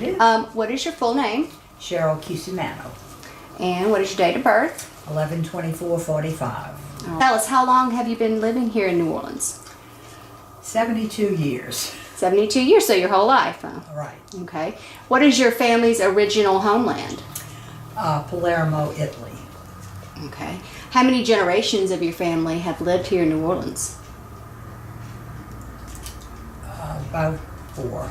it is. What is your full name? Cheryl Cusimano, And what is your date of birth? 11/24/45. Tell us, how long have you been living here in New Orleans? 72 years. 72 years, so your whole life, huh? Right. Okay. What is your family's original homeland? Palermo, Italy. Okay. How many generations of your family have lived here in New Orleans? About 4.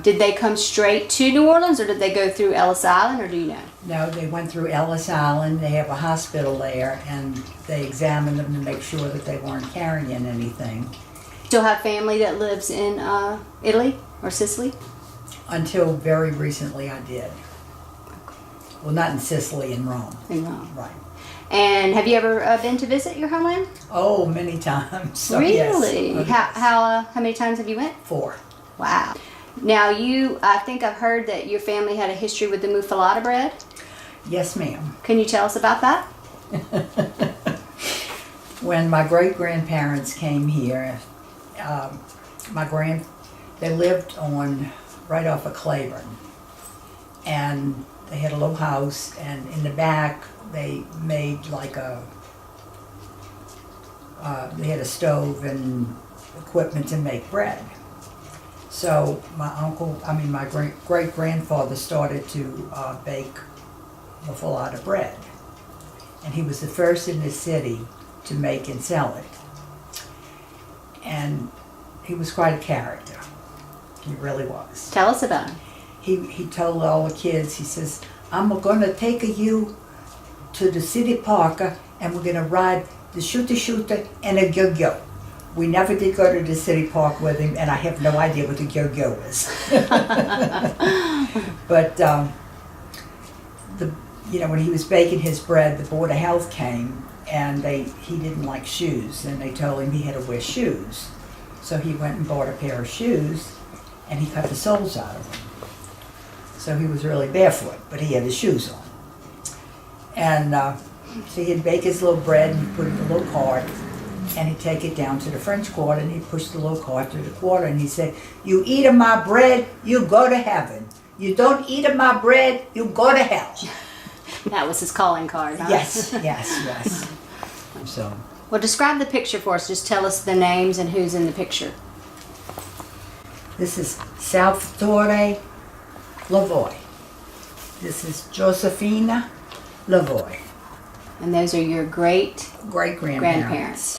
Did they come straight to New Orleans, or did they go through Ellis Island, or do you know? No, they went through Ellis Island. They have a hospital there, and they examined them to make sure that they weren't carrying anything. Still have family that lives in Italy or Sicily? Until very recently I did. Well, not in Sicily, in Rome. In Rome. Right. And have you ever been to visit your homeland? Oh, many times. So, Really? Yes. Oh, yes. How many times have you went? 4. Wow. Now I think I've heard that your family had a history with the Muffuletta bread. Yes, ma'am. Can you tell us about that? When my great-grandparents came here, they lived right off of Claiborne, and they had a little house, and in the back they made they had a stove and equipment to make bread. So my great-grandfather started to bake Muffuletta bread, and he was the first in the city to make and sell it. And he was quite a character. He really was. Tell us about him. He told all the kids, he says, "I'm gonna take you to the city park and we're gonna ride the shooter and a yo-yo." We never did go to the city park with him, and I have no idea what the yo-yo is. But when he was baking his bread, the Board of Health came, and he didn't like shoes, and they told him he had to wear shoes. So he went and bought a pair of shoes, and he cut the soles out of them. So he was really barefoot, but he had his shoes on. And so he'd bake his little bread and put it in a little cart, and he'd take it down to the French Quarter, and he'd push the little cart to the quarter, and he said, "You eat of my bread, you go to heaven. You don't eat of my bread, you go to hell." That was his calling card, huh? Yes. So, Well, describe the picture for us. Just tell us the names and who's in the picture. this is Salvatore Lavoy. This is Josephina Lavoy. And those are your great Great-grandparents. grandparents.